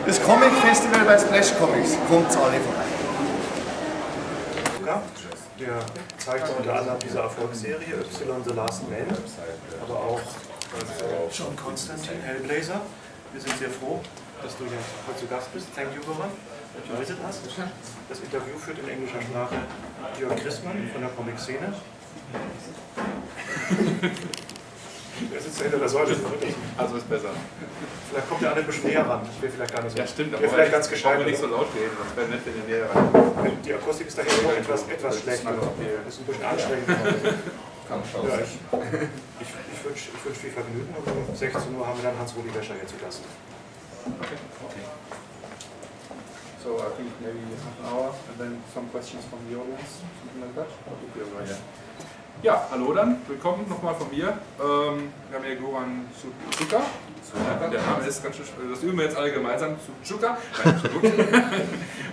Das Comicfestival bei Splash Comics, kommt alle vorbei. Der zeigt unter anderem diese Erfolgsserie Y The Last Man, aber auch John Constantine, Hellblazer. Wir sind sehr froh, dass du hier heute zu Gast bist. Thank you, Goran, that you visit us. Das Interview führt in englischer Sprache Jörg Krismann von der Comic-Szene. Der sitzt hinter der Säule. Also ist besser. Vielleicht kommt er alle ein bisschen näher ran. Das wäre vielleicht gar nicht so. Ja, stimmt, aber vielleicht ganz gescheit. nicht so laut reden, das wäre nett, wenn ihr näher rein. Die Akustik ist daher noch etwas schlecht. Das ist ein bisschen anstrengend. Ja, ich wünsch viel Vergnügen und um 16 Uhr haben wir dann Hans-Rudi Wäscher hier zu Gast. Okay. So I think maybe half an hour and then some questions from the audience, something like that. Ja, hallo dann, willkommen nochmal von mir. Wir haben hier Goran Sudzuka. Der Name ist ganz schön, das üben wir jetzt alle gemeinsam, Sudzuka.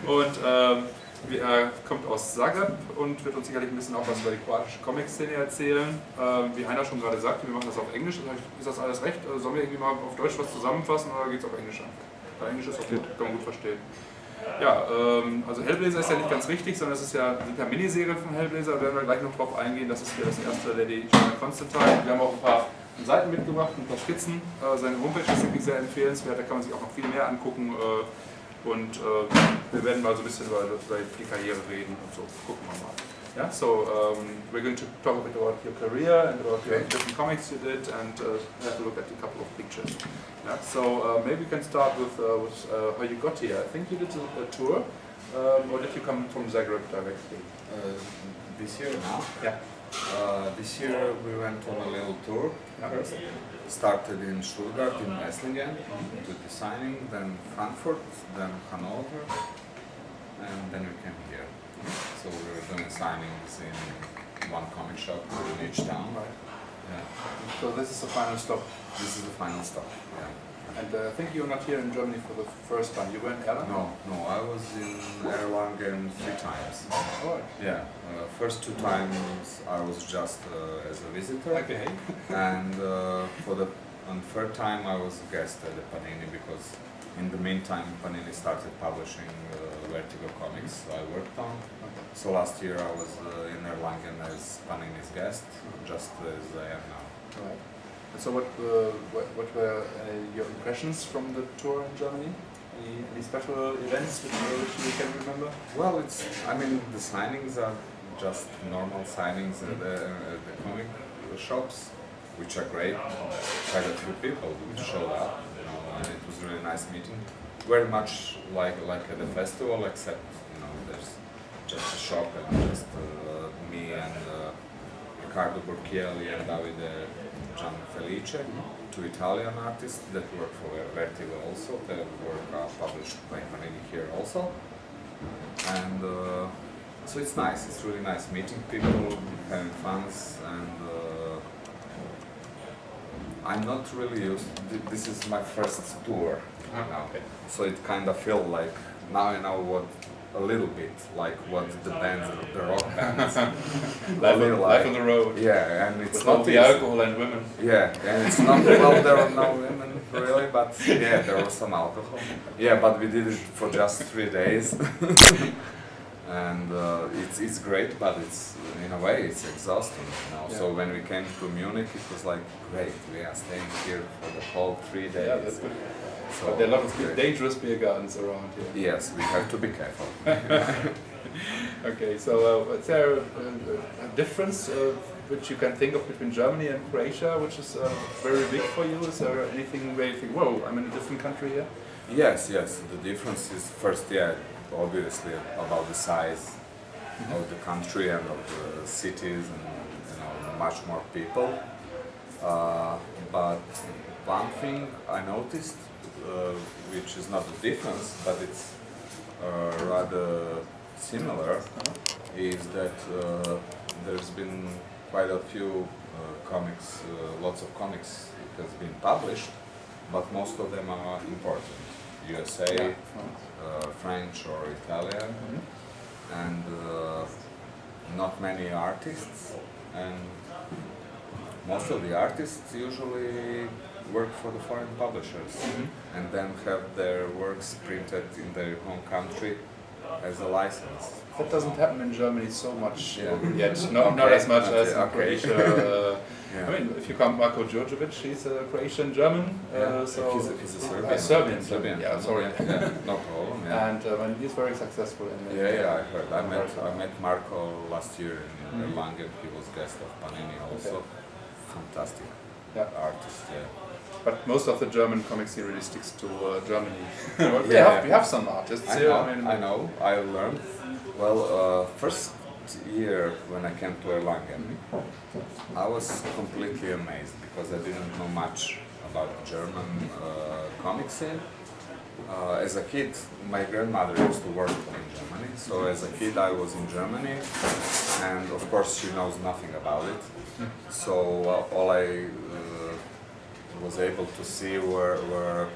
Und er kommt aus Zagreb und wird uns sicherlich ein bisschen auch was über die kroatische Comic-Szene erzählen. Wie Heiner schon gerade sagte, wir machen das auf Englisch. Ist das alles recht? Sollen wir irgendwie mal auf Deutsch was zusammenfassen oder geht es auf Englisch an? Weil Englisch ist auch gut, kann man gut verstehen. Ja, also Hellblazer ist ja nicht ganz richtig, sondern es ist ja, sind ja Miniserien von Hellblazer, da werden wir gleich noch drauf eingehen. Das ist hier das erste, der die John Constantine. Wir haben auch ein paar Seiten mitgebracht, ein paar Skizzen. Seine Homepage ist wirklich sehr empfehlenswert, da kann man sich auch noch viel mehr angucken. Und wir werden mal so ein bisschen über die Karriere reden und so. Gucken wir mal. Yeah, so we're going to talk a bit about your career and about the different comics you did, and have a look at a couple of pictures. Yeah, so maybe we can start with how you got here. I think you did a tour, or did you come from Zagreb directly? This year now? Yeah. This year we went on a little tour. First. Started in Stuttgart, in Esslingen, to the signing, then Frankfurt, then Hanover, and then we came here. So we were doing signings in one comic shop in each town. Right. Yeah. So this is the final stop. This is the final stop. Yeah. And I think you're not here in Germany for the first time. You were in Erlangen? No, I was in Erlangen 3 times. Oh, right. Yeah, first 2 times I was just as a visitor. Okay. And on the 3rd time I was a guest at the Panini because in the meantime Panini started publishing Vertigo comics I worked on. Okay. So last year I was in Erlangen as Panini's guest, just as I am now. Right. And so what were your impressions from the tour in Germany? Any special events which you can remember? Well, the signings are just normal signings at the comic shops, which are great. Quite a few people who showed up, and it was really nice meeting. Very much like at the festival, except there's just a shop and just me and Riccardo Borchielli and Davide Gianfelice, 2 Italian artists that work for Vertigo also. Their work are published by Panini here also. And so it's nice, it's really nice meeting people, having fun, and I'm not really used, this is my first tour now, Okay. so it kind of feels like, now I know a little bit like what the bands, the rock bands. Life on the road. Yeah, and it's With not all the easy. alcohol and women. Yeah, and it's not, well, there are no women really, but yeah, there was some alcohol. Yeah, but we did it for just 3 days. And it's great, but it's in a way it's exhausting. Yeah. So when we came to Munich, it was like great. We are staying here for the whole 3 days. Yeah, that's good. So But there are a lot of dangerous beer gardens around here. yes, we have to be careful. Okay, so is there a difference which you can think of between Germany and Croatia, which is very big for you? Is there anything where you think, whoa, I'm in a different country here? Yes. The difference is first, obviously about the size of the country and of the cities, and much more people. But one thing I noticed, which is not a difference, but it's rather similar, is that there's been quite a few comics, lots of comics has been published, but most of them are important. USA, French or Italian, and not many artists, and most of the artists usually work for the foreign publishers and then have their works printed in their home country as a license. That doesn't happen in Germany so much Yeah. yet. Not as much as in Okay. Croatia. Yeah. I mean, if you count Marko Djordjevic, he's a Croatian German. He's a Serbian. Serbian. Yeah, sorry. Yeah, no problem. Yeah. And he's very successful in Yeah, I heard. I met Marco last year in Erlangen. He was guest of Panini also. Fantastic artist. Yeah. But most of the German comic scene really sticks to Germany. We have some artists I here. know. I know. I learned. Well, first year when I came to Erlangen, I was completely amazed because I didn't know much about German comic scene. As a kid, my grandmother used to work in Germany, so as a kid I was in Germany, and of course she knows nothing about it. So all I was able to see were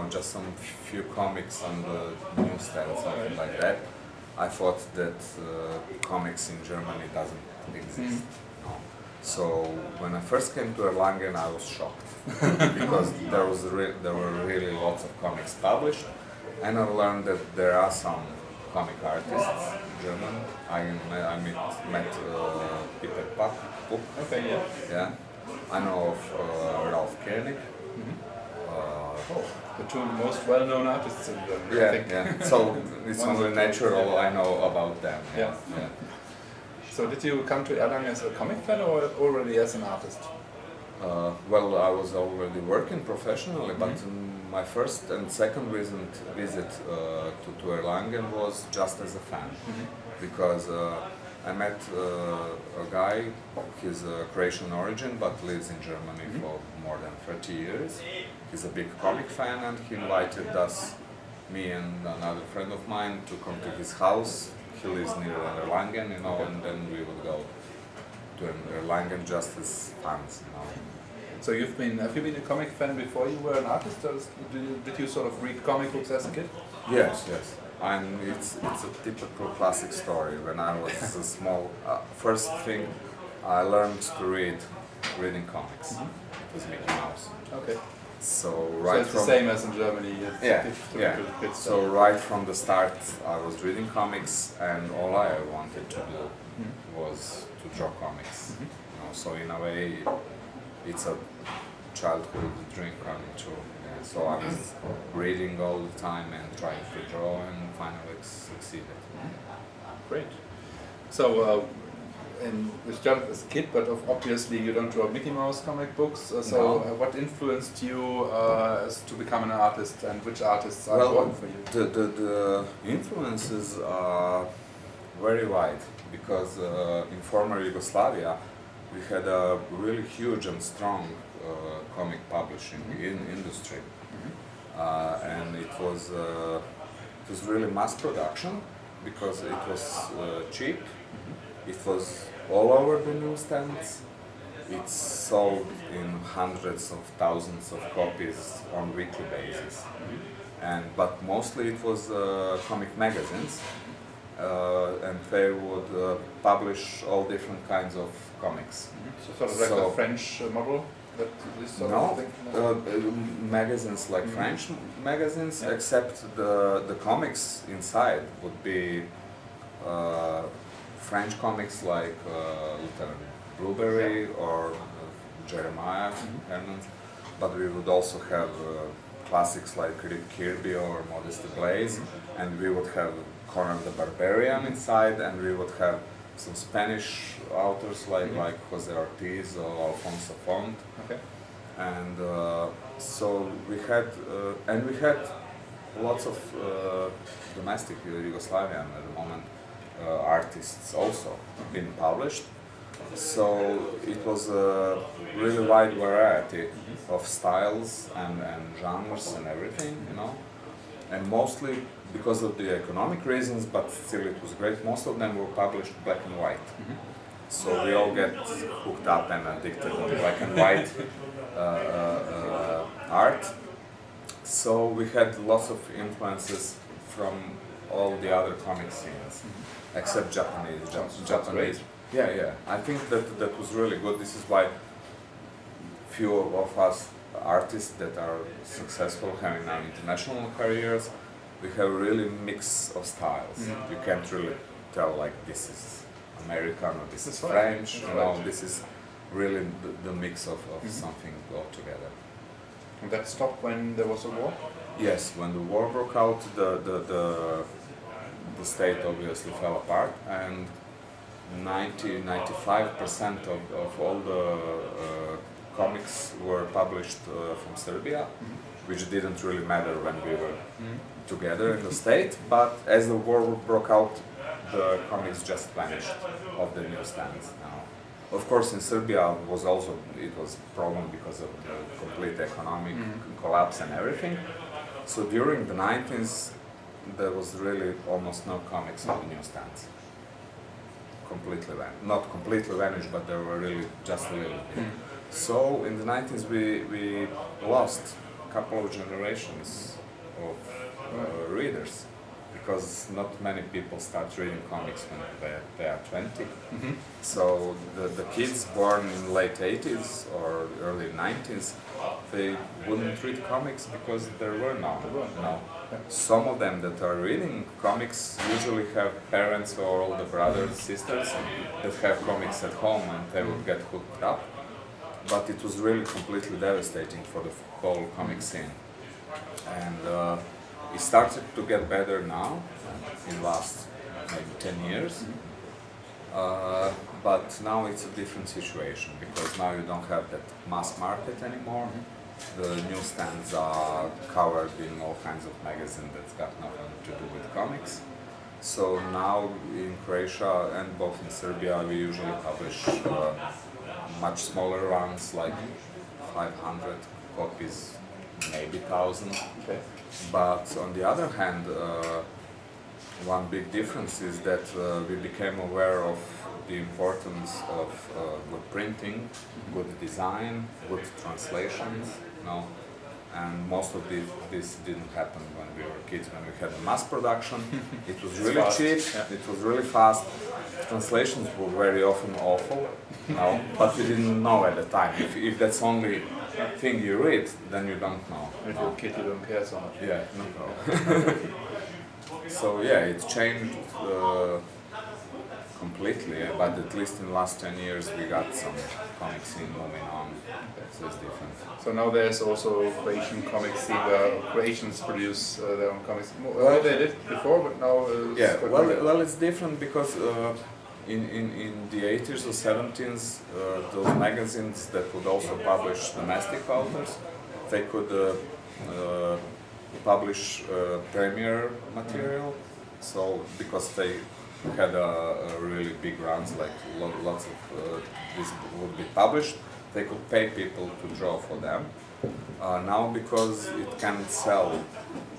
just some few comics on the newsstand, something like that. I thought that comics in Germany doesn't exist. No. So when I first came to Erlangen, I was shocked because there were really lots of comics published, and I learned that there are some comic artists, German. I met Peter Puck. Okay, yeah. Yeah. I know of Ralph Koenig. The two most well-known artists in Germany, I think. Yeah. So it's only natural I know about them. Yeah. So did you come to Erlangen as a comic fan or already as an artist? Well, I was already working professionally, but my first and second visit to Erlangen was just as a fan, because I met a guy. He's a Croatian origin but lives in Germany for more than 30 years. He's a big comic fan, and he invited us, me and another friend of mine, to come to his house. He lives near Erlangen, and then we would go to Erlangen just as fans, So have you been a comic fan before you were an artist, or did you sort of read comic books as a kid? Yes. And it's a typical classic story. When I was a small, first thing I learned to reading comics. It was Mickey Mouse. Okay. So It's the same as in Germany. Kids So right from the start, I was reading comics, and all I wanted to do was to draw comics. So in a way, it's a childhood dream coming true. Yeah. So I was reading all the time and trying to draw, and finally succeeded. Great. So. It's just as a kid, but obviously you don't draw Mickey Mouse comic books. What influenced you to become an artist, and which artists are important for you? The influences are very wide, because in former Yugoslavia we had a really huge and strong comic publishing industry, and it was really mass production because it was cheap. It was all over the newsstands. It's sold in hundreds of thousands of copies on weekly basis. But mostly it was comic magazines, and they would publish all different kinds of comics. So sort of like the French model? Magazines like French magazines, except the comics inside would be French comics like Lieutenant Blueberry or Jeremiah Hermans, but we would also have classics like Rick Kirby or Modesty Blaze, and we would have Conan the Barbarian inside, and we would have some Spanish authors like Jose Ortiz or Alfonso Font. Okay. And so we had lots of domestic Yugoslavian at the moment artists also being published. So it was a really wide variety of styles and genres and everything, and mostly because of the economic reasons, but still it was great. Most of them were published black and white. So we all get hooked up and addicted on black and white art. So we had lots of influences from all the other comic scenes, except Japanese. Japanese. Yeah. I think that was really good. This is why few of us artists that are successful, having now international careers, we have really mix of styles. You can't really tell like this is American or this is French. You know, this is really the mix of something altogether. And that stopped when there was a war? Yes, when the war broke out, the state obviously fell apart, and 95% of all the comics were published from Serbia, which didn't really matter when we were together in the state, but as the war broke out, the comics just vanished off the newsstands now. Of course, in Serbia it was a problem because of the complete economic collapse and everything. So during the 90s, there was really almost no comics on the newsstands. Not completely vanished, but there were really just a little bit. So in the 90s, we lost a couple of generations of readers, because not many people start reading comics when they are 20. So the kids born in late 80s or early 90s, they wouldn't read comics because there were none. Some of them that are reading comics usually have parents or older brothers, sisters that have comics at home, and they would get hooked up. But it was really completely devastating for the whole comic scene. And it started to get better now, in the last maybe 10 years. But now it's a different situation, because now you don't have that mass market anymore. The newsstands are covered in all kinds of magazines that's got nothing to do with comics. So now in Croatia and both in Serbia, we usually publish much smaller runs, like 500 copies, maybe 1,000. But on the other hand, one big difference is that we became aware of the importance of good printing, good design, good translations, and most of this didn't happen when we were kids. When we had a mass production, it was really cheap, it was really fast. Translations were very often awful, but we didn't know at the time. If that's only thing you read, then you don't know. If you're a kid, you don't care so much. Yeah, no. So yeah, it's changed completely, but at least in the last 10 years we got some comic scene moving on, so it's different. So now there's also Croatian comic scene where Croatians produce their own comics. Well, they did before, but now well, it's different because in the 80s or 70s, those magazines that would also publish domestic authors, they could publish premiere material. So because they had really big runs, like lots of this would be published, they could pay people to draw for them. Now, because it can't sell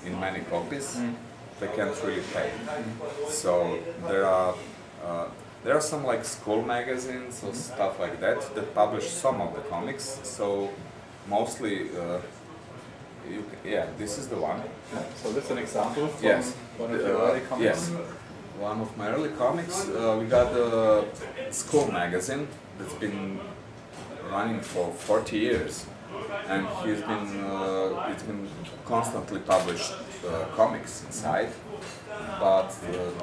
in many copies, they can't really pay. So there are some like school magazines or stuff like that publish some of the comics. So mostly, this is the one. So that's an example from one of your early comics. Yes, one of my early comics. We got a school magazine that's been running for 40 years, and it's been constantly published comics inside, but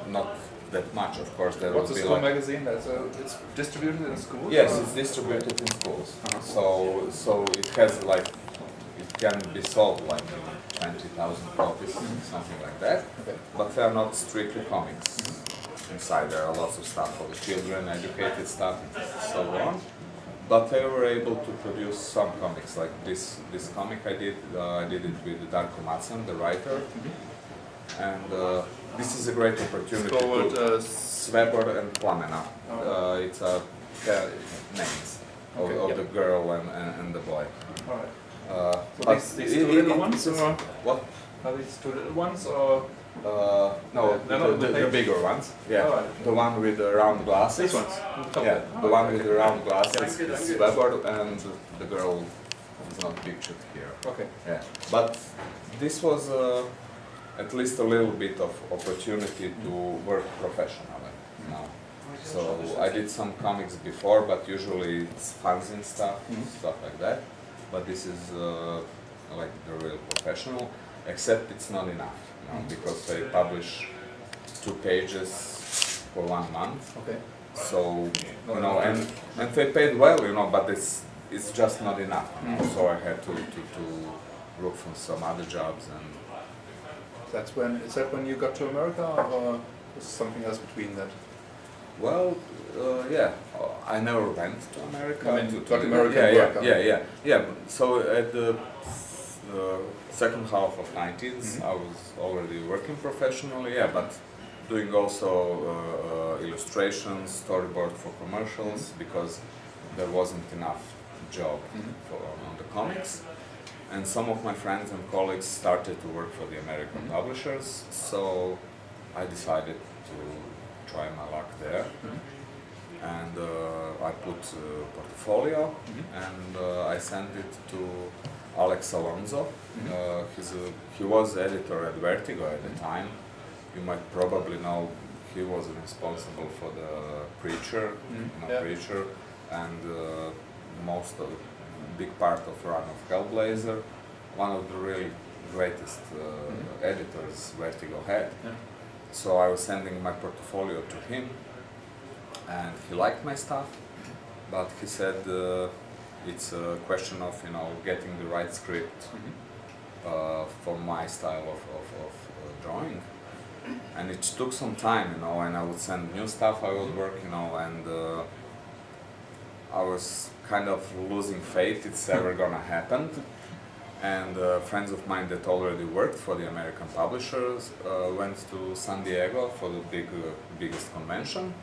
not that much, of course. What's a school magazine? It's distributed in schools? Yes, it's distributed in schools. So it has like, it can be sold like 20,000 copies, something like that. But they are not strictly comics. Inside there are lots of stuff for the children, educated stuff, and so on. But they were able to produce some comics, like this comic I did it with Darko Macan, the writer. And this is a great opportunity. It's called Svebor and Plamena. It's names of the girl and the boy. Alright. So these two little ones? What? Are these two little ones, or? No, the bigger ones. Yeah, the one with the round glasses. These ones? Yeah, the one with the round glasses is Svebor, and the girl is not pictured here. Okay. Yeah, but this was at least a little bit of opportunity to work professionally now. So I did some comics before, but usually it's fanzine stuff like that. but this is like the real professional. Except it's not enough, you know, because they publish 2 pages for 1 month. Okay. So you know, and they paid well, you know, but it's just not enough. You know? So I had to look for some other jobs, and Is that when you got to America, or was something else between that? well, yeah, I never went to America. I mean, to got American work, yeah. So at the second half of 90s, I was already working professionally, yeah, but doing also illustrations, storyboard for commercials, because there wasn't enough job on the comics. And some of my friends and colleagues started to work for the American publishers, so I decided to try my luck there. And I put portfolio, and I sent it to Alex Alonso. He was editor at Vertigo at the time. You might probably know he was responsible for the Preacher, Preacher, and most of big part of run of Hellblazer. One of the really greatest editors Vertigo had. So I was sending my portfolio to him, and he liked my stuff, but he said it's a question of, you know, getting the right script for my style of drawing. And it took some time, you know, and I would send new stuff I would work, you know, and I was kind of losing faith it's ever gonna happen. And friends of mine that already worked for the American publishers went to San Diego for the biggest convention.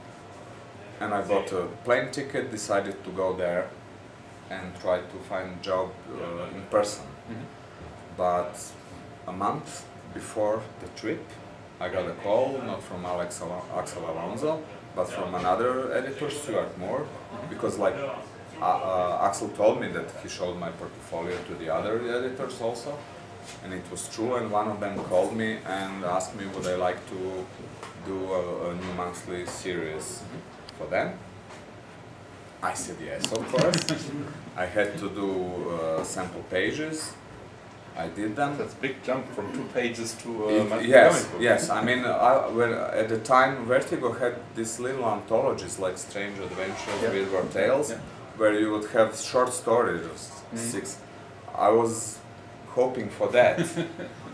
And I bought a plane ticket, decided to go there and try to find a job in person. But a month before the trip, I got a call, not from Axel Alonso, but from another editor, Stuart Moore, because like Axel told me that he showed my portfolio to the other editors also, and it was true, and one of them called me and asked me would I like to do a new monthly series for them. I said yes, of course. I had to do sample pages. I did them. That's a big jump from 2 pages to monthly yes, comic book. yes. I mean, at the time, Vertigo had these little anthologies like Strange Adventures, Weird Tales, where you would have short stories of 6. I was hoping for that.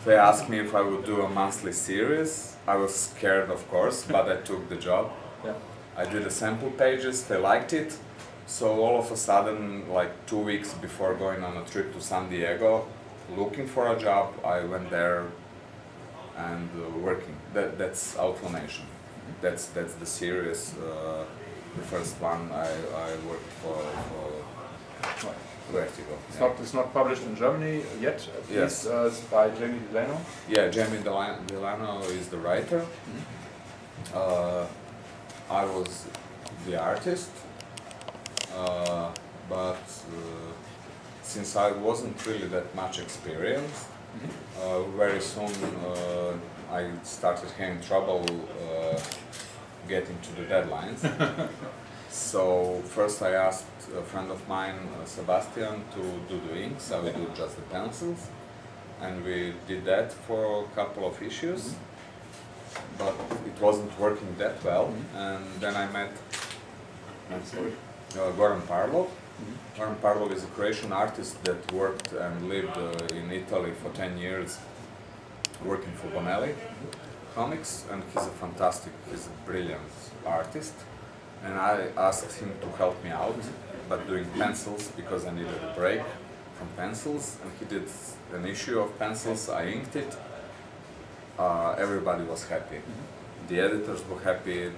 They asked me if I would do a monthly series. I was scared, of course, but I took the job. I did the sample pages. They liked it. So all of a sudden, like 2 weeks before going on a trip to San Diego, looking for a job, I went there and working. That's Outlanation. That's the series. The first one I worked for Vertigo. It's not published in Germany yet. Yes. It's by Jamie Delano. Yeah, Jamie Delano is the writer. I was the artist, but since I wasn't really that much experienced, very soon I started having trouble getting to the deadlines. So first I asked a friend of mine, Sebastian, to do the inks. I would do just the pencils, and we did that for a couple of issues, but it wasn't working that well. And then I met Goran Parlov. Goran Parlov is a Croatian artist that worked and lived in Italy for 10 years, working for Bonelli Comics, and he's a brilliant artist. And I asked him to help me out, but doing pencils, because I needed a break from pencils, and he did an issue of pencils. I inked it. Everybody was happy. The editors were happy,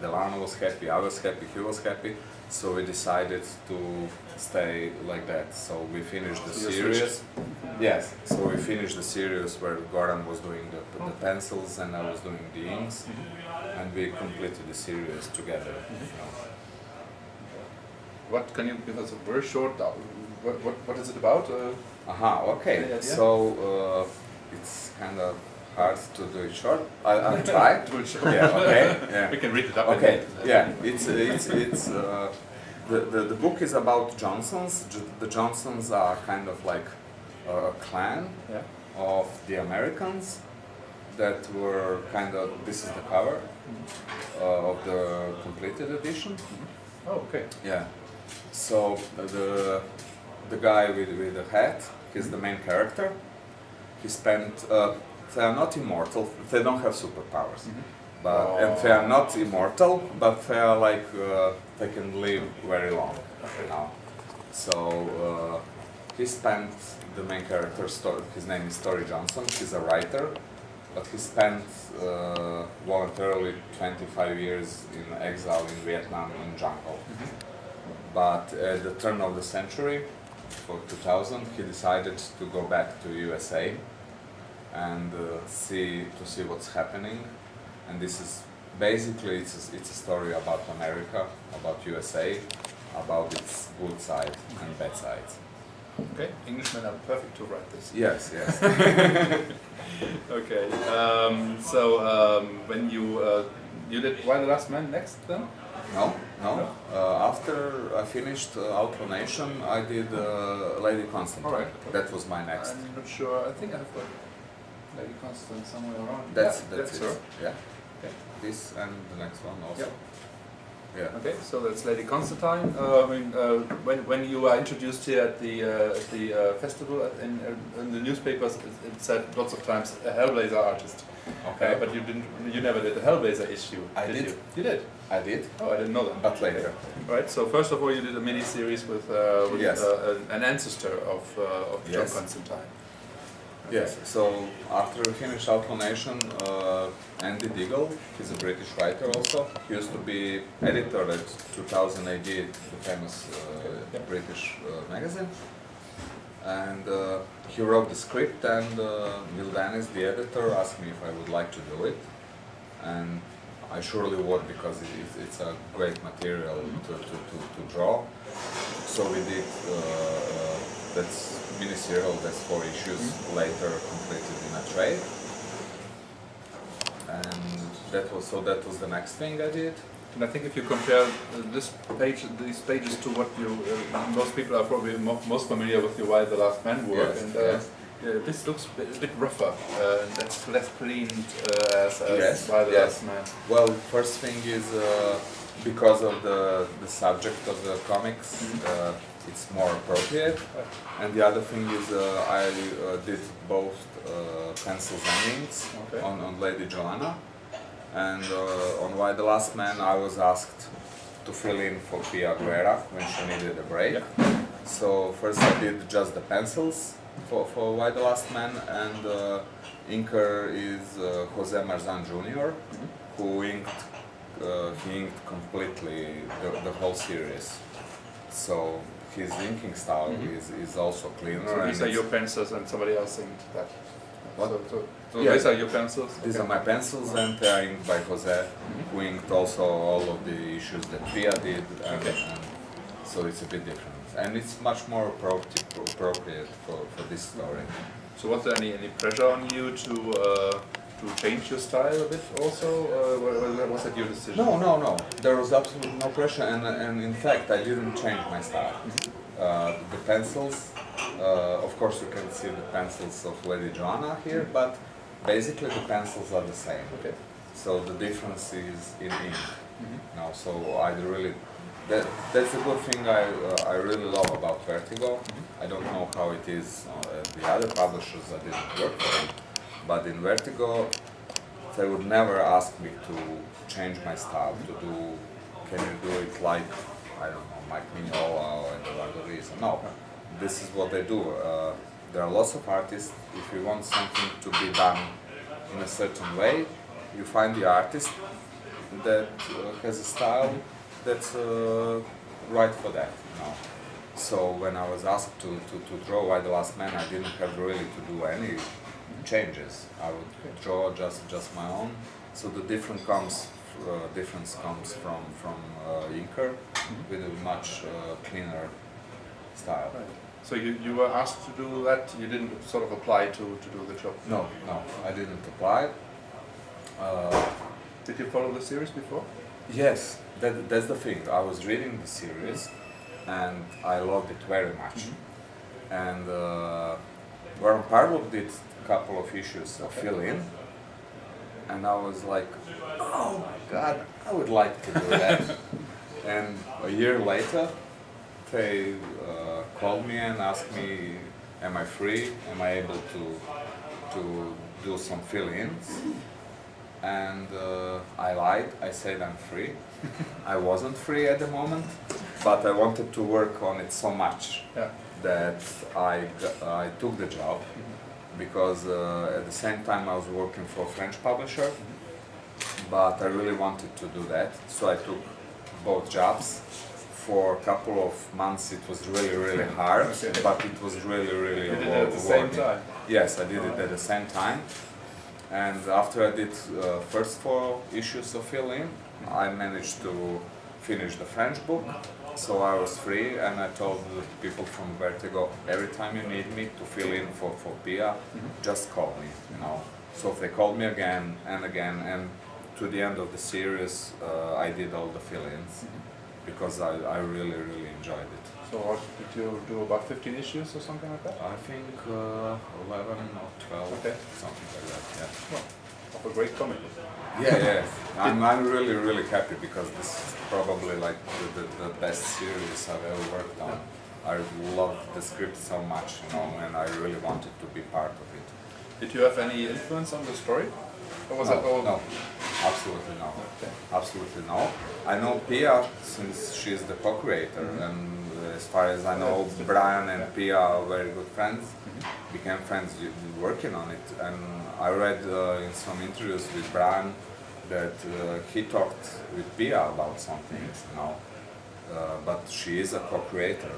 Delano was happy, I was happy, he was happy. So we decided to stay like that. So we finished the series. Yes. So we finished the series where Goran was doing the pencils and I was doing the inks, and we completed the series together. What can you give us a very short? What is it about? Okay. So it's kind of hard to do it short. I'll try. Do it short. Yeah. Okay. Yeah. We can read it up. Okay. Yeah. It's The book is about Johnsons. The Johnsons are kind of like a clan of the Americans that were kind of, this is the cover of the completed edition. Oh, okay. Yeah. So the guy with the hat, he's the main character. He spent, they are not immortal, they don't have superpowers. But, and they are not immortal, but they are like, they can live very long, you know. So he spent, the main character, his name is Story Johnson, he's a writer, but he spent voluntarily 25 years in exile in Vietnam in jungle. But at the turn of the century, for 2000, he decided to go back to USA and see what's happening. And this is basically it's a story about America, about USA, about its good side and bad sides. Okay, Englishmen are perfect to write this. Yes, yes. Okay, when you did Why the Last Man next then? No. After I finished Outlanation, I did Lady Constantine. All right. That was my next. I'm not sure. I think I have got Lady Constantine somewhere around. That's it. her. Yeah. Okay. This and the next one also. Yep. Yeah. Okay, so that's Lady Constantine. When you were introduced here at the festival in the newspapers, it said lots of times a Hellblazer artist. Okay. But you never did a Hellblazer issue. I did. You did. I did. Oh, I didn't know that. But later. Right. So first of all, you did a mini series with Yes. an ancestor of John Yes. Constantine. Yes, so after we finished Outlanation, Andy Diggle, he's a British writer also. He used to be editor at 2000 AD, the famous British magazine. And he wrote the script, and Will Dennis, the editor, asked me if I would like to do it. And I surely would, because it's a great material to draw. So we did, that's mini-serial, that's 4 issues, later completed in a trade. And that was the next thing I did. And I think if you compare these pages to what most people are probably most familiar with your Why the Last Man work, Yes, and yes. this looks a bit rougher, and that's less cleaned as Yes, Why the yes. Last Man. Well, first thing is because of the subject of the comics, it's more appropriate. And the other thing is I did both pencils and inks on Lady Joanna. And on Why the Last Man, I was asked to fill in for Pia Guerra when she needed a break. Yeah. So first I did just the pencils for Why the Last Man, and inker is Jose Marzan Jr., who inked completely the whole series. So his inking style is also cleaner. So and these are your pencils, and somebody else inked that. What? So Yeah. these are your pencils. These are my pencils, and they are inked by Jose, who inked also all of the issues that Pia did, and so it's a bit different. And it's much more appropriate for this story. So was there any pressure on you to change your style a bit also? Was that your decision? No. There was absolutely no pressure, and in fact, I didn't change my style. The pencils, of course, you can see the pencils of Lady Joanna here, but basically the pencils are the same. Okay. So the difference is in ink. Now, so I really, that's a good thing I really love about Vertigo. I don't know how it is at the other publishers. I didn't work for them, but in Vertigo, they would never ask me to change my style. Can you do it like, I don't know, Mike Mignola or Eduardo Riza? No, this is what they do. There are lots of artists. If you want something to be done in a certain way, you find the artist that has a style that's right for that. So when I was asked to draw Why the Last Man, I didn't have really to do any changes. I would draw just my own. So the difference comes from inker with a much cleaner style. Right. So you were asked to do that. You didn't sort of apply to do the job. No, I didn't apply. Did you follow the series before? Yes, that's the thing. I was reading the series and I loved it very much. And Goran Parlov did a couple of issues of fill-in, and I was like, oh my god, I would like to do that. And a year later, they called me and asked me, am I free? Am I able to do some fill-ins? And I lied, I said I'm free. I wasn't free at the moment, but I wanted to work on it so much that I took the job, because at the same time I was working for a French publisher, but I really wanted to do that, so I took both jobs. For a couple of months it was really hard, but it was really You did it at the same time? Yes, I did it at the same time. And after I did first 4 issues of fill-in, I managed to finish the French book, so I was free, and I told the people from Vertigo, every time you need me to fill in for Pia, just call me, you know. So they called me again and again, and to the end of the series I did all the fill-ins, because I really enjoyed it. So what, did you do about 15 issues or something like that? I think 11 or 12, something like that, yeah. Well, of a great comic. Yeah. I'm really happy, because this is probably like the best series I've ever worked on. I love the script so much, you know, and I really wanted to be part of it. Did you have any influence on the story? Or was that all? No, absolutely no. Okay. Absolutely no. I know Pia since she's the co-creator, and as far as I know, Brian and Pia are very good friends, became friends working on it. And I read in some interviews with Brian that he talked with Pia about some things, you know, but she is a co-creator.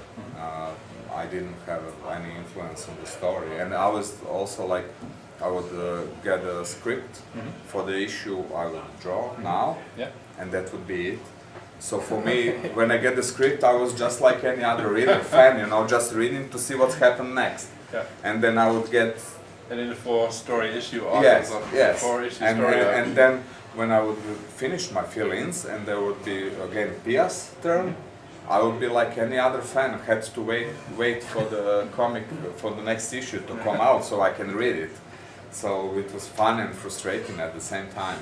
I didn't have any influence on the story, and I was also like, I would get a script for the issue I would draw now, and that would be it. So for me, when I get the script, I was just like any other reader, fan, you know, just reading to see what's happened next. And then I would get... And in the 4-story issue arc, yes, and then when I would finish my fill-ins, and there would be again Pia's turn, I would be like any other fan, had to wait for the comic, for the next issue to come out so I can read it. So it was fun and frustrating at the same time.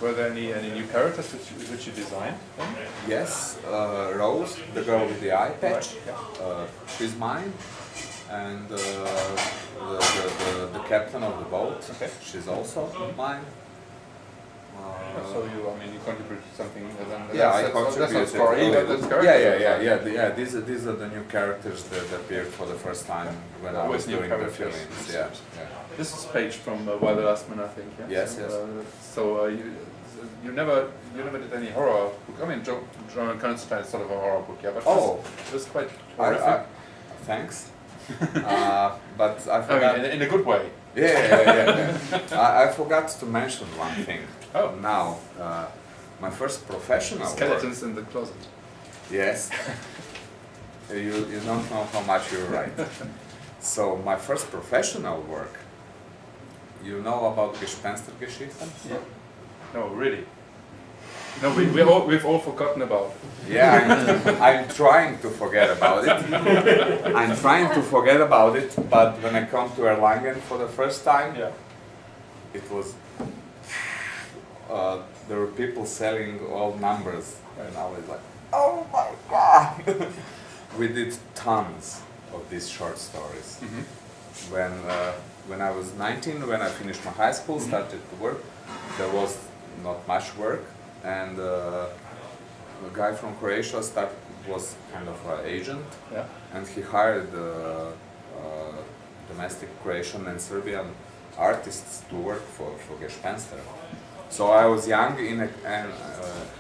Were there any new characters which you designed then? Yes, Rose, the girl with the eye patch, she's mine. And the captain of the boat, she's also mine. So you contributed something. I contributed. These are the new characters that appeared for the first time when I was doing the fill-ins. Yeah. This is Paige from While the Last Man, I think. Yes. So you never did any horror book. I mean, German Constantine is sort of a horror book, but it was quite horrific. Thanks. But I forgot. In a good way. Yeah. I forgot to mention one thing. Oh. Now, my first professional Skeletons work. in the closet. Yes. You don't know how much you're right. So my first professional work. You know about Gespenstergeschichten? Yeah. No, really. No, we've all forgotten about it. Yeah, I'm trying to forget about it. I'm trying to forget about it, but when I come to Erlangen for the first time, it was, there were people selling all numbers, and I was like, oh my god! We did tons of these short stories. When I was 19, when I finished my high school, started to work, there was not much work. And a guy from Croatia was kind of an agent, and he hired domestic Croatian and Serbian artists to work for Gespenster. So I was young,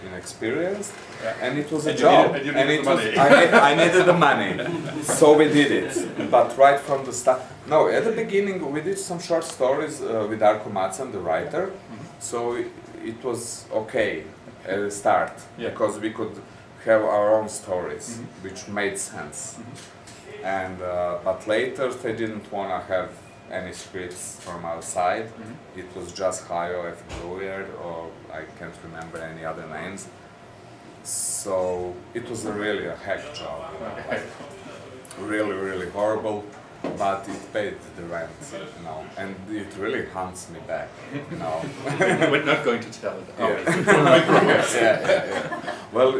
inexperienced, and it was a job. I needed the money, so we did it. But right from the start, no, at the beginning we did some short stories with Darko Macan, the writer. So it was okay at the start, because we could have our own stories, which made sense. And but later they didn't want to have any scripts from outside. It was just Hayo F. Bluebeard, or I can't remember any other names. So it was really a heck job. Really, really horrible, but it paid the rent, you know, and it really hunts me back, you know. We're not going to tell it. Yeah. Well,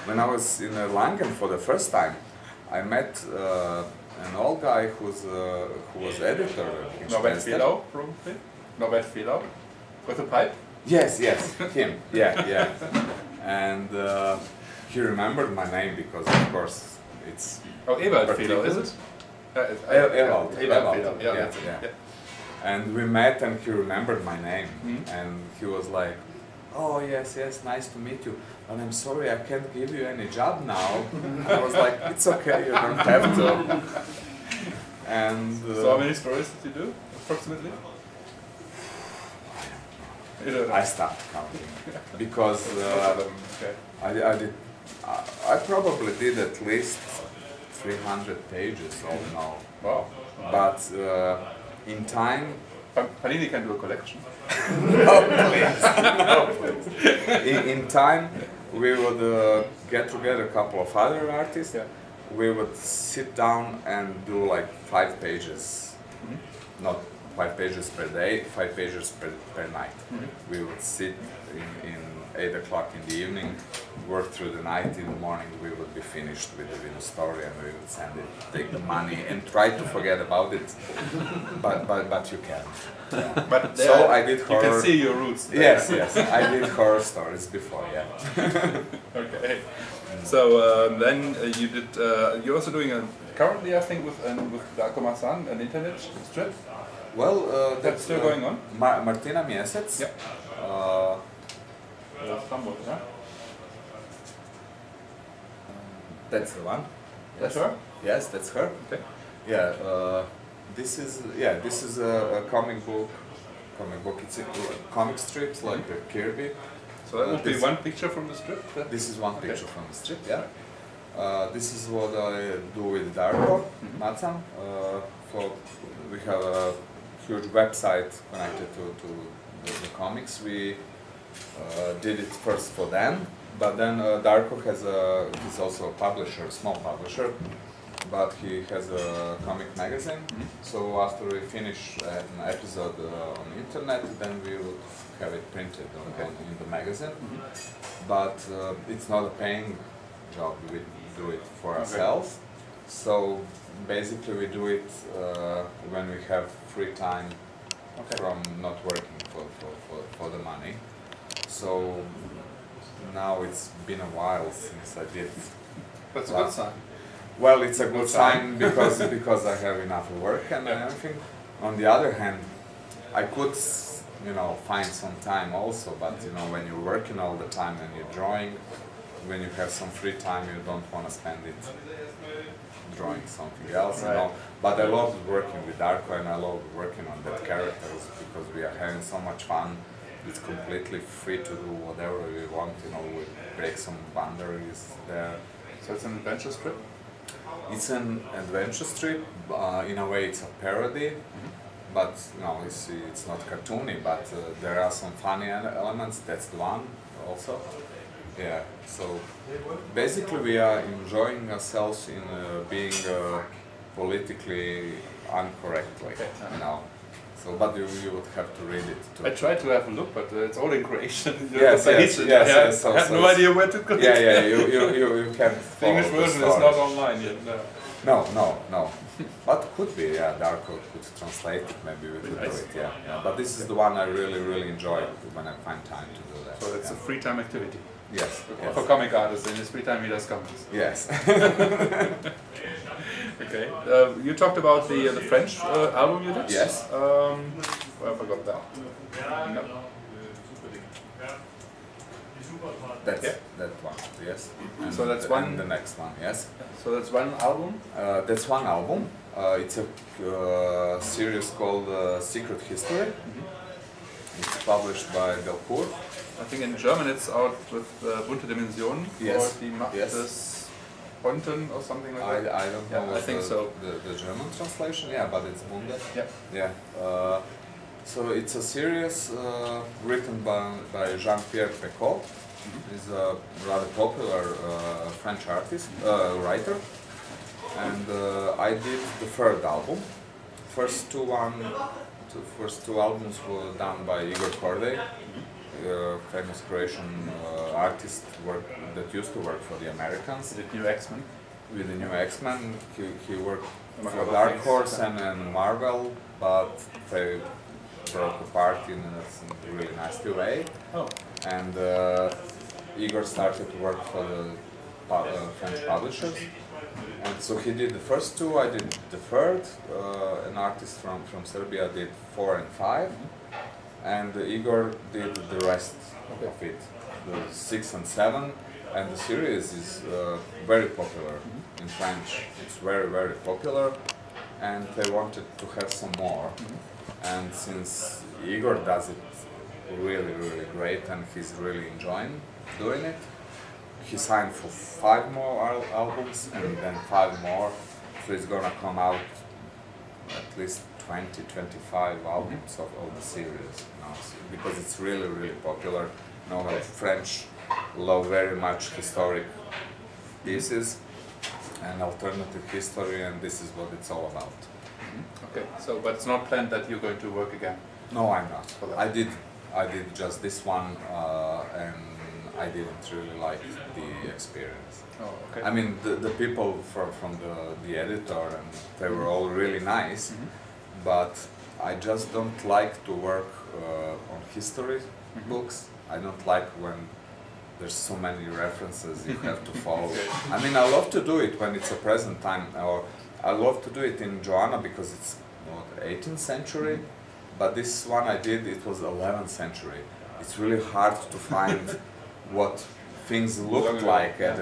when I was in Langen for the first time, I met an old guy who was editor in Norbert Spencer. Fehlau, probably? Norbert Fehlau? With a pipe? Yes, him, yeah. And he remembered my name because, of course, it's... Oh, Ewald Fehlau, is it? Ewald, Fehlau, yeah. And we met and he remembered my name. And he was like, oh, yes, nice to meet you. And I'm sorry, I can't give you any job now. I was like, it's okay, you don't have to. And so how many stories did you do, approximately? I stopped counting because I probably did at least 300 pages all in all. Wow. But in time... Panini can do a collection. No, please. In time, we would get together a couple of other artists. Yeah. We would sit down and do like 5 pages. Not 5 pages per day, 5 pages per night. We would sit in 8 o'clock in the evening, work through the night. In the morning we would be finished with the story and we would send it, take the money and try to forget about it. But you can't. Yeah. But so I did horror. You can see your roots there. Yes, I did horror stories before, yeah. Okay. So then you did. You're also doing currently, I think, with Darko Masan, an internet strip. Well, that's still going on. Martina Miesec. Yep. Yeah? That's the one. That's her. Yes, that's her. Okay. Yeah. This is a comic book. It's a comic strips like Kirby. So that would be one picture from the strip? This is one picture from the strip, yeah. This is what I do with Darko Macan. So we have a huge website connected to the comics. We did it first for them, but then Darko he's also a publisher, small publisher, but he has a comic magazine. So after we finish an episode on the internet, then we would have it printed in the magazine. But it's not a paying job. We do it for ourselves. So basically we do it when we have free time from not working for the money. So now it's been a while since I did. That's a good sign. Well, it's a good sign because I have enough work and everything. On the other hand, I could, find some time also, but when you're working all the time and you're drawing, when you have some free time, you don't want to spend it drawing something else, But I love working with Darko and I love working on that characters because we are having so much fun. It's completely free to do whatever we want, we break some boundaries there. So it's an adventure strip? It's an adventure strip. In a way, it's a parody, but it's not cartoony. But there are some funny elements. That's the one also. Yeah. So basically, we are enjoying ourselves in being politically incorrect, So, but you would have to read it too. I tried to have a look, but it's all in Croatian. Yes. I have no idea where to go. Yeah. You can't. The English version is not online yet. No. But could be. Yeah, Darko could translate it. Maybe we could do it. Yeah. But this is the one I really enjoy when I find time to do that. So it's a free time activity. Yes. For comic artists, in his free time he does comics. Yes. Okay. You talked about the French album you did? Yes. I forgot that. No. That's that one, yes. And so that's one. And the next one, yes. So that's one album. That's one album. It's a series called Secret History. It's published by Delcourt. I think in German it's out with Bunte Dimensionen. Yes. Or die Macht des Pointen or something like that? I don't know Yeah, I what think so. the German translation, yeah, but it's Munde. Yeah. Yeah. So it's a series written by Jean-Pierre Pecot. He's a rather popular French artist, writer. And I did the third album. First two albums were done by Igor Kordey, famous Croatian artist that used to work for the Americans. The new X-Men. With the new X-Men, he worked Among for other Dark things. Horse and Marvel, but they broke apart in a really nasty way. Oh. And Igor started to work for the French publishers. And so he did the first two, I did the third. An artist from Serbia did 4 and 5. And Igor did the rest of it, the 6 and 7. And the series is very popular in French. It's very, very popular. And they wanted to have some more. And since Igor does it really, really great and he's really enjoying doing it, he signed for 5 more albums and then 5 more. So it's gonna come out at least 20, 25 albums of the series, you know, because it's really, really popular. You know, French love very much historic pieces and alternative history, and this is what it's all about. Okay, so but it's not planned that you're going to work again? No, I'm not. I did just this one, and I didn't really like the experience. Oh, okay. I mean, the people from the editor, and they were all really nice, but I just don't like to work on history books. I don't like when there's so many references you have to follow. I mean, I love to do it when it's a present time, or I love to do it in Joanna because it's what, 18th century, but this one I did, it was 11th century. It's really hard to find what things looked like at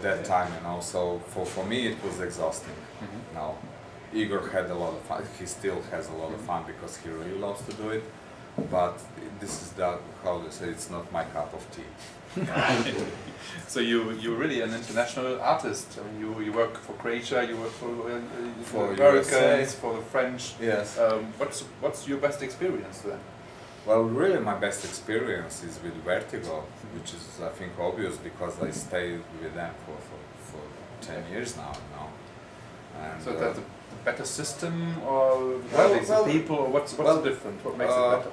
that time, you know. So for me it was exhausting. Now, Igor had a lot of fun. He still has a lot of fun because he really loves to do it. But this is how they say, it's not my cup of tea. So you're really an international artist. I mean, you work for Croatia, you work for Americans, USA. for the French. Yes. What's your best experience then? Well, really my best experience is with Vertigo, which is, I think, obvious because I stayed with them for 10 years now, you know. And, so that's a better system, or the people, or what's different? What makes it better?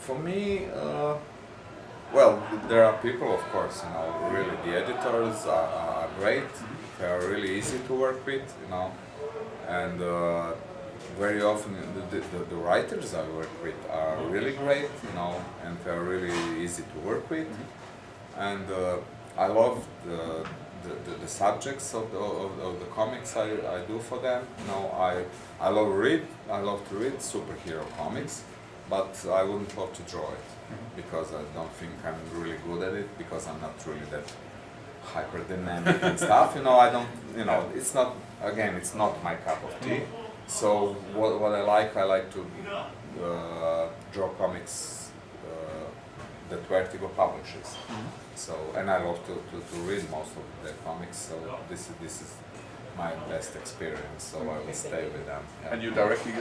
For me, well, there are people, of course, you know, really the editors are great, they are really easy to work with, you know, and very often the writers I work with are really great, you know, and they are really easy to work with, and I love the subjects of the comics I do for them. You know, I love to read superhero comics, but I wouldn't love to draw it because I don't think I'm really good at it, because I'm not really that hyper dynamic and stuff. You know, I don't. You know, it's not. Again, it's not my cup of tea. So what I like to draw comics that Vertigo publishes. So, and I love to read most of their comics. So this is my best experience. So I will stay with them. Yeah. And you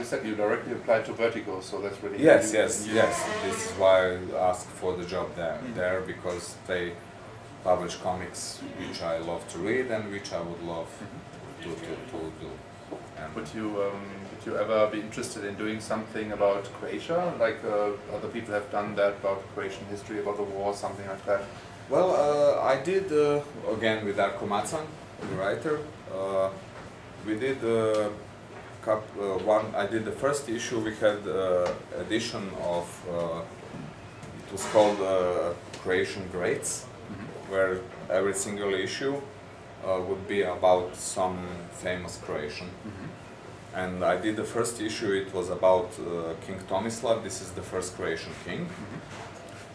said you directly applied to Vertigo, so that's really yes. This is why I asked for the job there because they publish comics which I love to read and which I would love to do. And would you ever be interested in doing something about Croatia, like other people have done that, about Croatian history, about the war, something like that? Well, I did again with Darko Macan, the writer. We did I did the first issue. We had edition of it was called Croatian Greats, where every single issue would be about some famous Croatian. And I did the first issue, it was about King Tomislav. This is the first Croatian king.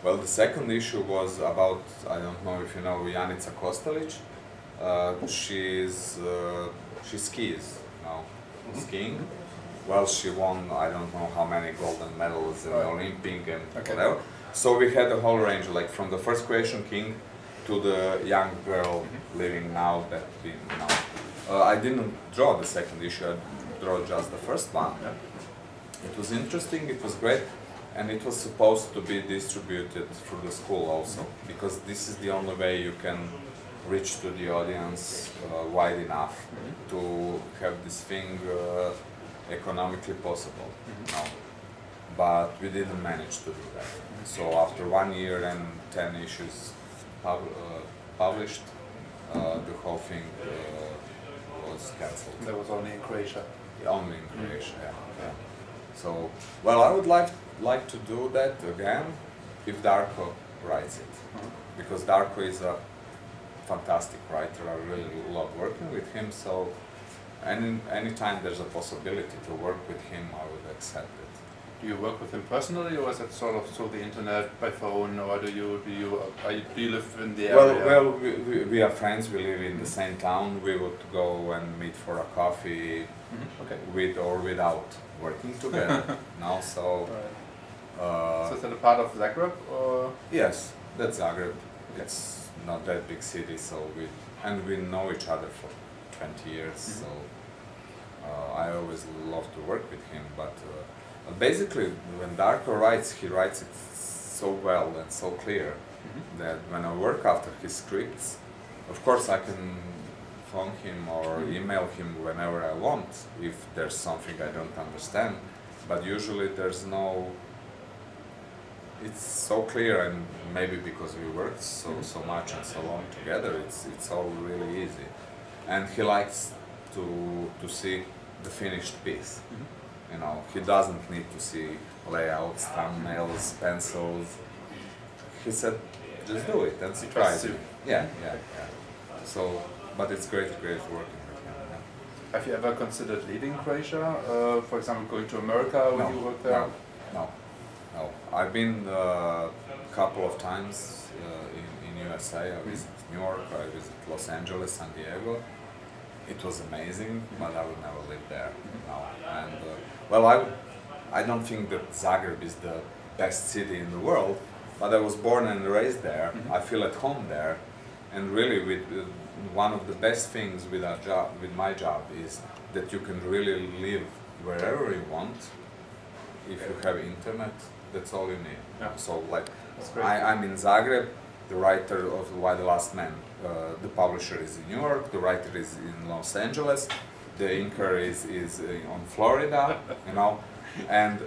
Well, the second issue was about, I don't know if you know, Janica Kostelić. She skis now, skiing. Well, she won, I don't know how many golden medals in Olympic and whatever. So we had a whole range, like from the first Croatian king to the young girl living now that we know. I didn't draw the second issue, I drew just the first one. It was interesting, it was great, and it was supposed to be distributed through the school also, because this is the only way you can reach to the audience wide enough to have this thing economically possible. No. But we didn't manage to do that. So after 1 year and 10 issues published, the whole thing was cancelled. That was only in Croatia. Only in Croatia, yeah. So, well, I would like to do that again if Darko writes it, because Darko is a fantastic writer. I really love working with him. So, anytime there's a possibility to work with him, I would accept it. Do you work with him personally, or is it sort of through the internet, by phone, or do you live in the area? Well, we are friends. We live in the same town. We would go and meet for a coffee, with or without working together. No, so. So is that a part of Zagreb, or? Yes, that's Zagreb. It's not that big city, so we know each other for 20 years. So I always love to work with him, but. Basically, when Darko writes, he writes it so well and so clear that when I work after his scripts, of course I can phone him or email him whenever I want if there's something I don't understand, but usually there's no, it's so clear, and maybe because we worked so much and so long together, it's all really easy. And he likes to see the finished piece. You know, he doesn't need to see layouts, thumbnails, pencils. He said, just do it and surprise you. Yeah. So, but it's great working with him. Yeah. Have you ever considered leaving Croatia? For example, going to America when you worked there? No. I've been a couple of times in USA. I visited New York, I visited Los Angeles, San Diego. It was amazing, but I would never live there. No. And well, I don't think that Zagreb is the best city in the world, but I was born and raised there. I feel at home there, and really, one of the best things with my job is that you can really live wherever you want. If you have internet, that's all you need. Yeah. So, like, I'm in Zagreb. The writer of Why the Last Man, the publisher is in New York, the writer is in Los Angeles, the inker is on Florida, you know, and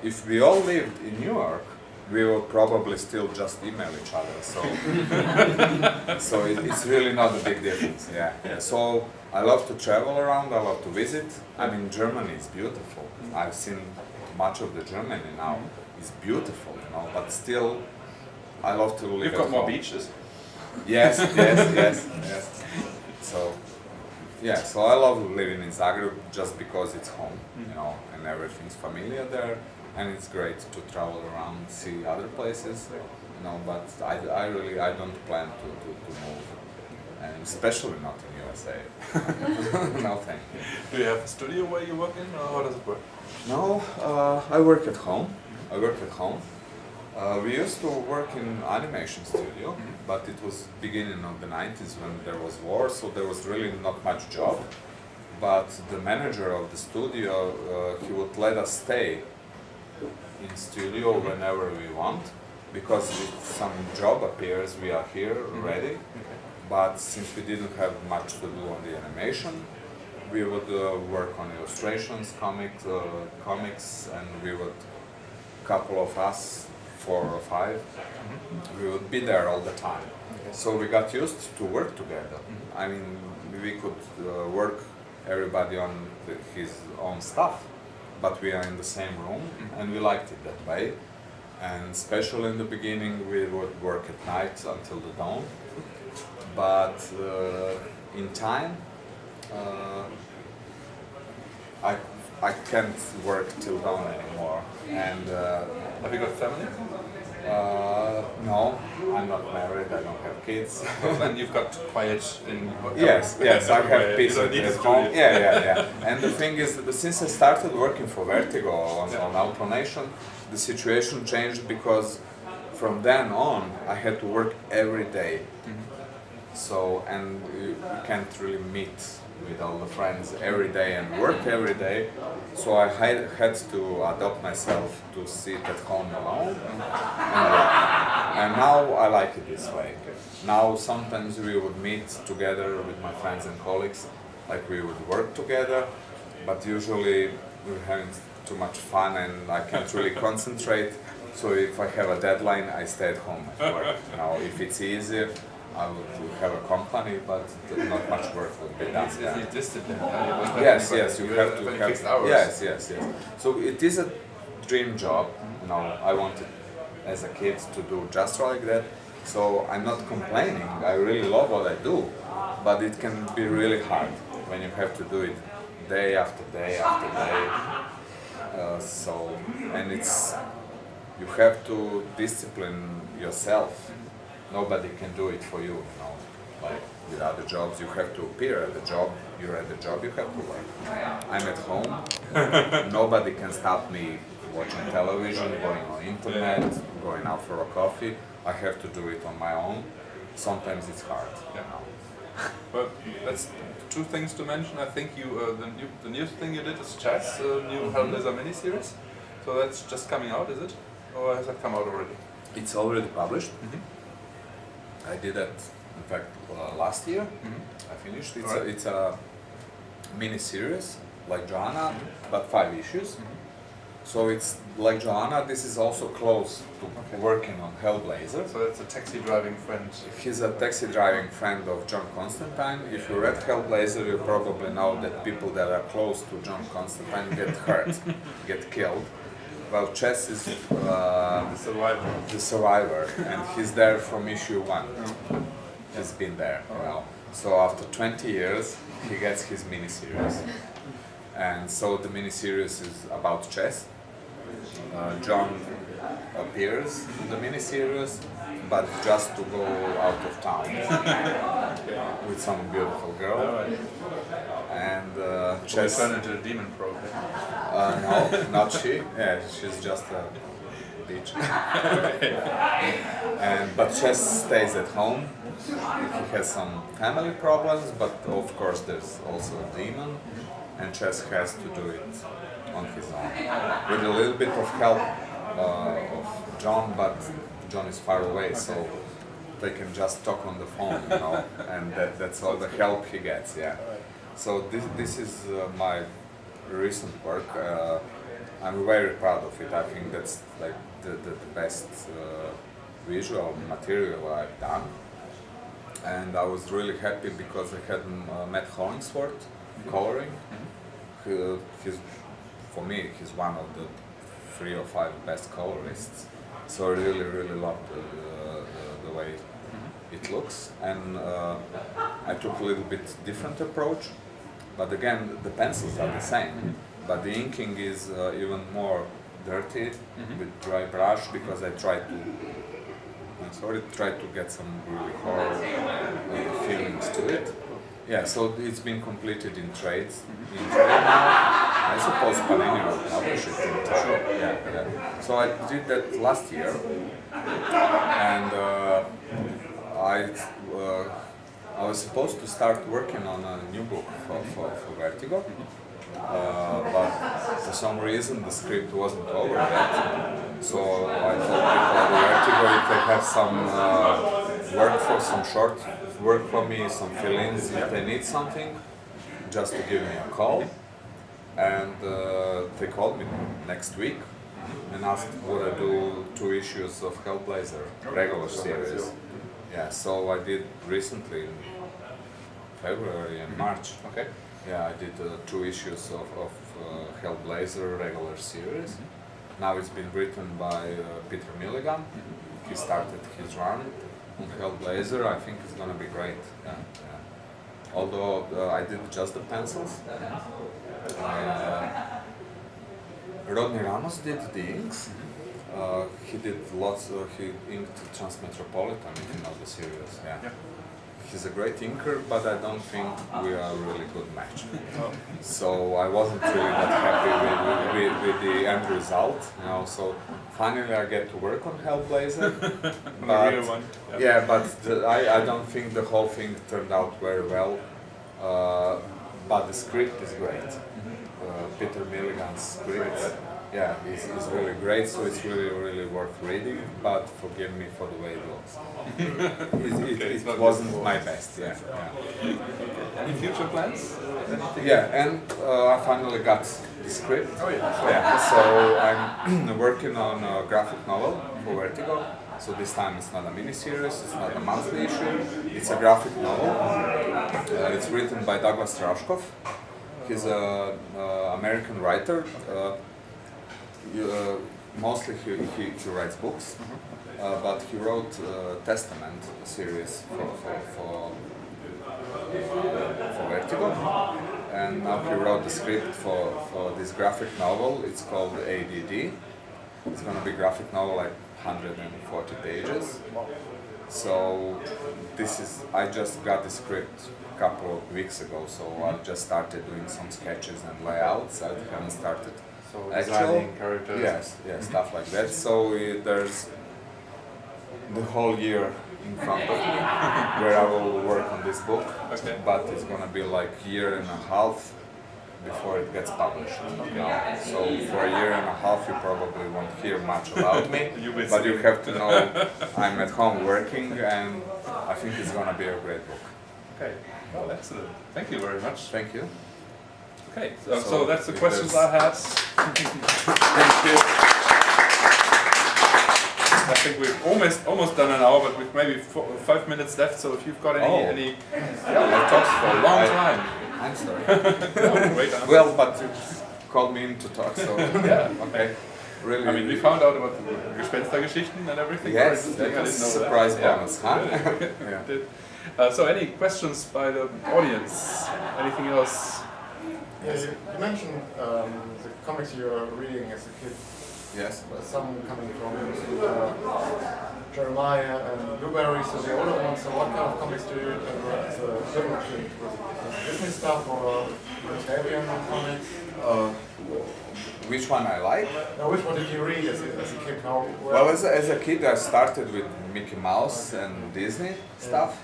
if we all lived in New York, we would probably still just email each other, so so it's really not a big difference, yeah. So I love to travel around, I love to visit. I mean, Germany is beautiful. I've seen much of the Germany now. It's beautiful, you know, but still I love to live. You've got more beaches. Yes. So I love living in Zagreb just because it's home, you know, and everything's familiar there, and it's great to travel around, see other places, you know. But I don't plan to move, and especially not in USA. No, thank you. Do you have a studio where you work in, or how does it work? No, I work at home. We used to work in animation studio, but it was beginning of the 90s when there was war, so there was really not much job. But the manager of the studio, he would let us stay in studio whenever we want, because if some job appears, we are here ready. But since we didn't have much to do on the animation, we would work on illustrations, comics, and we would, couple of us, 4 or 5, we would be there all the time. So we got used to work together. I mean, we could work everybody on his own stuff, but we are in the same room, and we liked it that way. And especially in the beginning, we would work at night until the dawn. But in time, I can't work till dawn anymore. And have you got family? No, I'm not married. I don't have kids. Well, then you've got quiet in. Yes, I have peace at home. Yeah. And the thing is that since I started working for Vertigo on Autonation, the situation changed because from then on, I had to work every day. So, and you can't really meet with all the friends every day and work every day. So I had to adopt myself to sit at home alone and work. And now I like it this way. Now sometimes we would meet together with my friends and colleagues, like we would work together, but usually we're having too much fun and I can't really concentrate. So if I have a deadline, I stay at home at work. Now, if it's easier, I would have a company, but not much work would be done. It's discipline. Yes, yes, you have to have fixed hours. Yes, yes, yes. So it is a dream job. I wanted as a kid to do just like that. So I'm not complaining. I really love what I do, but it can be really hard when you have to do it day after day after day. And you have to discipline yourself. Nobody can do it for you, Like with other jobs, you have to appear at the job. You're at the job, you have to work. I'm at home. Nobody can stop me watching television, going on internet, going out for a coffee. I have to do it on my own. Sometimes it's hard. Well, that's two things to mention. I think the newest thing you did is Chess, new Hellblazer miniseries. So that's just coming out, is it? Or has that come out already? It's already published. I did that, in fact, last year. I finished. It's a mini-series, like Joanna, but 5 issues. So it's like Joanna, this is also close to working on Hellblazer. So it's a taxi driving friend. He's a taxi driving friend of John Constantine. If you read Hellblazer, you probably know that people that are close to John Constantine get hurt, get killed. Well, Chess is the survivor, and he's there from issue 1. He's been there, So after 20 years, he gets his miniseries. And so the miniseries is about Chess. John appears in the miniseries, but just to go out of town with some beautiful girl. And Chess turned into a demon probe. no, not she. Yeah, she's just a bitch. But Chess stays at home. He has some family problems, but of course there's also a demon, and Chess has to do it on his own with a little bit of help of John, but John is far away, so they can just talk on the phone, and that's all the help he gets. Yeah. So this is my recent work. I'm very proud of it. I think that's like the best visual material I've done. And I was really happy because I had Matt Hollingsworth coloring. For me, he's one of the 3 or 5 best colorists. So I really, really loved the way it looks. And I took a little bit different approach. But again, the pencils are the same, but the inking is even more dirty with dry brush because I tried to get some really horror feelings to it. Yeah, so it's been completed in trades. I suppose Panini will publish it in time. Yeah. So I did that last year, and I was supposed to start working on a new book for Vertigo, but for some reason the script wasn't over yet. So I told people at Vertigo if they have some some short work for me, some fill-ins, if they need something, just to give me a call. And they called me next week and asked would I do 2 issues of Hellblazer, regular series. Yeah, so I did recently in February and March. Okay. Yeah, I did 2 issues of Hellblazer regular series. Now it's been written by Peter Milligan. He started his run on Hellblazer. I think it's gonna be great. Yeah. Although I did just the pencils. Rodney Ramos did the inks. He did lots. He inked Transmetropolitan, if you know the series. Yeah. he's a great inker, but I don't think we are a really good match. So I wasn't really that happy with the end result. You know, so finally I get to work on Hellblazer. The real one. Yeah, but I don't think the whole thing turned out very well. But the script is great. Peter Milligan's script, yeah, is really great. So it's really worth reading. But forgive me for the way it looks. It wasn't my best. Yeah. Any future plans? Yeah, and I finally got the script. Oh yeah. Yeah, so I'm working on a graphic novel for Vertigo. So this time it's not a miniseries, it's not a monthly issue, it's a graphic novel. It's written by Douglas Rauschkoff. He's an American writer. Mostly he writes books, but he wrote Testament series for Vertigo. And now he wrote the script for this graphic novel. It's called ADD. It's going to be graphic novel like 140 pages. So I just got the script a couple of weeks ago, so I just started doing some sketches and layouts. I haven't started designing characters. Yes, stuff like that. So there's the whole year in front of me where I will work on this book, but it's gonna be like year and a half before it gets published. You know? So for a year and a half you probably won't hear much about me, but you have to know I'm at home working, and I think it's gonna be a great book. Okay, well, excellent. Thank you very much. Thank you. Okay, so that's the questions I had. Thank you. I think we've almost done an hour, but with maybe 5 minutes left. So if you've got any I've talked for a long time. I'm sorry. No, great answer. Well, but you called me in to talk, so Yeah. okay. Really. I mean, we found out about the Gespenstergeschichten and everything. Yes, I that didn't was know a surprise that. bonus, huh? Yeah. Did. So any questions by the audience? Anything else? Yeah, you mentioned the comics you were reading as a kid. Yes. Some coming from Jeremiah and Blueberry, so the older ones. So what kind of comics do you read as a little kid? Was it Disney stuff or Italian comics? Which one I like? Now, which one did you read as a kid? Well, as a kid I started with Mickey Mouse and Disney stuff,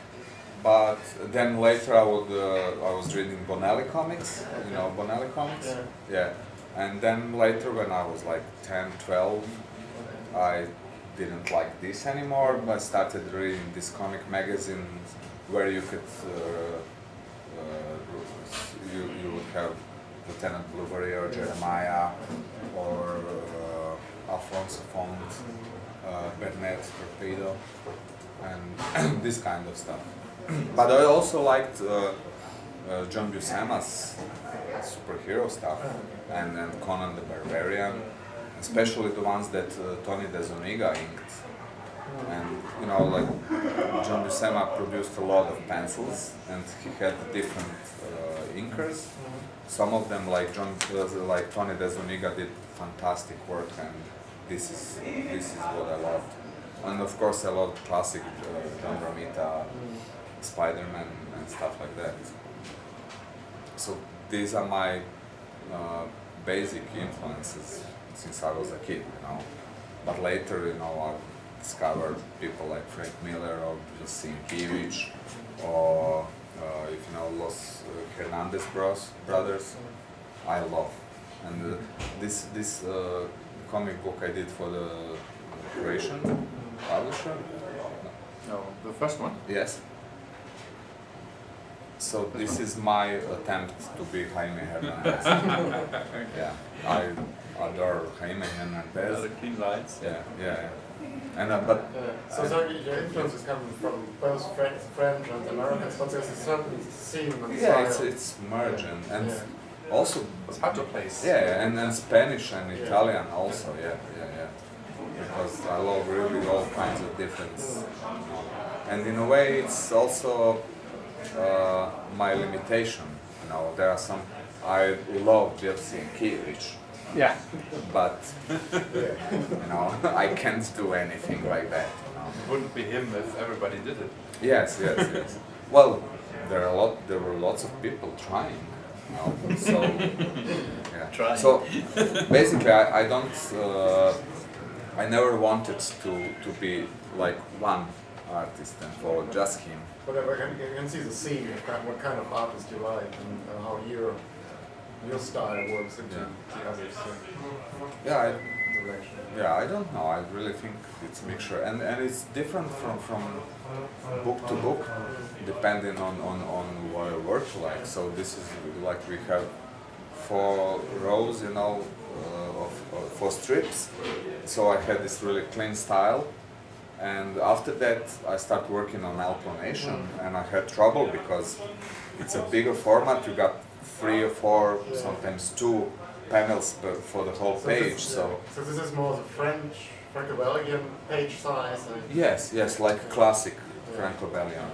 but then later I was reading Bonelli comics, you know Bonelli comics? Yeah. And then later when I was like 10, 12, I didn't like this anymore, but I started reading these comic magazines where you could, you would have Lieutenant Blueberry or Jeremiah or Alfonso Font, Bernat Torpedo, and this kind of stuff. But I also liked John Buscema's superhero stuff and Conan the Barbarian, especially the ones that Tony DeZuniga inked. And you know, like John Buscema produced a lot of pencils, and he had different inkers. Some of them, like Tony DeZuniga, did fantastic work, and this is what I loved. And of course, I loved classic John Romita, Spider-Man, and stuff like that. So these are my basic influences since I was a kid, you know. But later, you know, I discovered people like Frank Miller or Sienkiewicz, or if you know Los Hernandez brothers, I love. And this comic book I did for the Croatian publisher. No, the first one. Yes. So this is my attempt to be Jaime Hernandez. Yeah, I adore Jaime Hernandez. The clean lines. Yeah. And but so your influences come from both French and Americans, but there's a certain theme and style. it's merging and also It's hard to place. Yeah, and Spanish and Italian also. Yeah. Because I love really all kinds of difference, you know. And in a way, it's also my limitation. You know, there are some. I love Sienkiewicz. Yeah. But you know, I can't do anything like that. You know? It wouldn't be him if everybody did it. Yes. Well, there were lots of people trying. So, yeah. So basically, I don't. I never wanted to be like one artist and follow just him. But you can see the scene of what kind of artist you like and how your style works into the others. Yeah, I don't know. I really think it's a mixture, and it's different from book to book, depending on what I work like. So this is like we have 4 rows, of 4 strips. So I had this really clean style, and after that I started working on malformation, and I had trouble because it's a bigger format. You got 3 or 4, sometimes 2 panels for the whole page. So this is more the Franco-Belgian page size. Yes, like classic Franco-Belgian.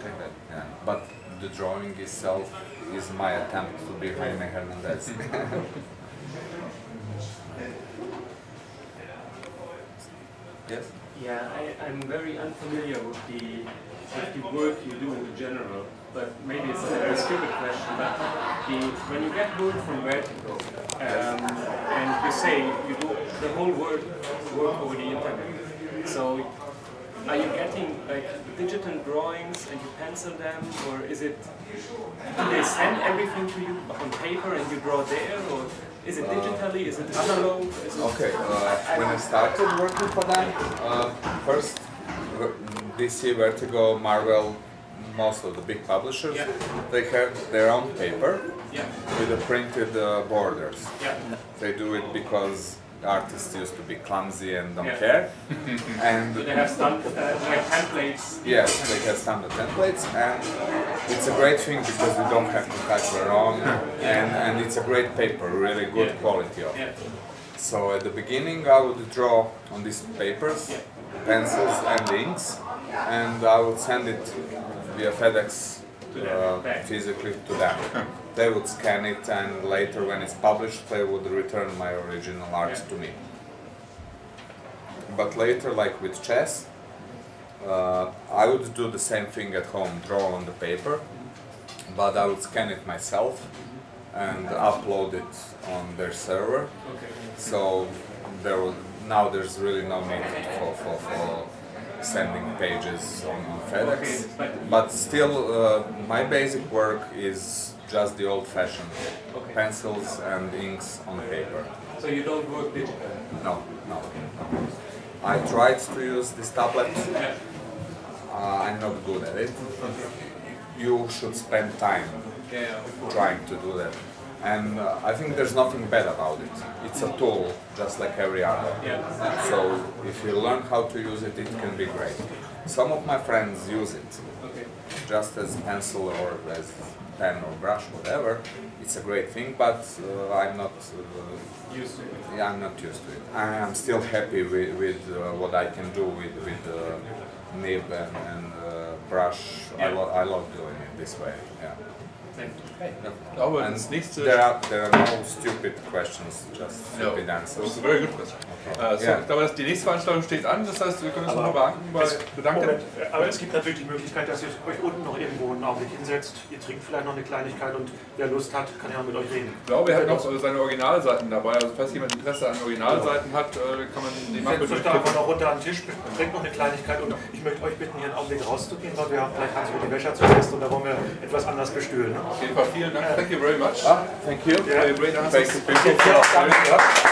Yeah. But the drawing itself is my attempt to be Jaime Hernandez. Yes? Yeah, I'm very unfamiliar with the work you do in general, but maybe it's a very stupid question, but when you get work from Vertigo, and you say you do the whole work over the internet, so are you getting like digital drawings and you pencil them, or is it, do they send everything to you on paper and you draw there, or is it digitally, is it analog? Okay, when I started working for them, first DC, Vertigo, Marvel, most of the big publishers, they have their own paper with the printed borders. They do it because artists used to be clumsy and don't care. And they have like templates. Yes, they have standard templates, and it's a great thing because you don't have to touch your own, and it's a great paper, really good quality of it. So at the beginning I would draw on these papers, pencils and inks, and I would send it via FedEx physically to them. They would scan it, and later when it's published they would return my original art to me. But later, like with chess, I would do the same thing at home, draw on the paper, but I would scan it myself and upload it on their server. So now there's really no need for sending pages on FedEx, but still my basic work is just the old-fashioned pencils and inks on paper. So you don't work digitally? No. I tried to use this tablet. I'm not good at it. You should spend time trying to do that. And I think there's nothing bad about it. It's a tool, just like every other. So if you learn how to use it, it can be great. Some of my friends use it, just as pencil or as pen or brush, whatever. It's a great thing, but I'm not used to it. Yeah, I'm not used to it. I'm still happy with what I can do with nib and brush. I love doing it this way. Yeah. And there are no stupid questions, just stupid answers. That's a very good question. Ich glaube, die nächste Veranstaltung steht an, das heißt, wir können uns nochmal bedanken. Aber es gibt natürlich die Möglichkeit, dass ihr euch unten noch irgendwo einen Augenblick hinsetzt. Ihr trinkt vielleicht noch eine Kleinigkeit und wer Lust hat, kann ja mit euch reden. Ich glaube, er hat noch seine Originalseiten dabei. Also falls jemand Interesse an Originalseiten hat, kann man die machen. Setzt euch da einfach noch runter an den Tisch, trinkt noch eine Kleinigkeit und ich möchte euch bitten, hier einen Augenblick rauszugehen, weil wir haben gleich Hans mit die Wäscher zu Gast und da wollen wir etwas anders bestühlen. Auf jeden Fall vielen Dank. Thank you very much. Thank you. Yeah, great answers. Thank you.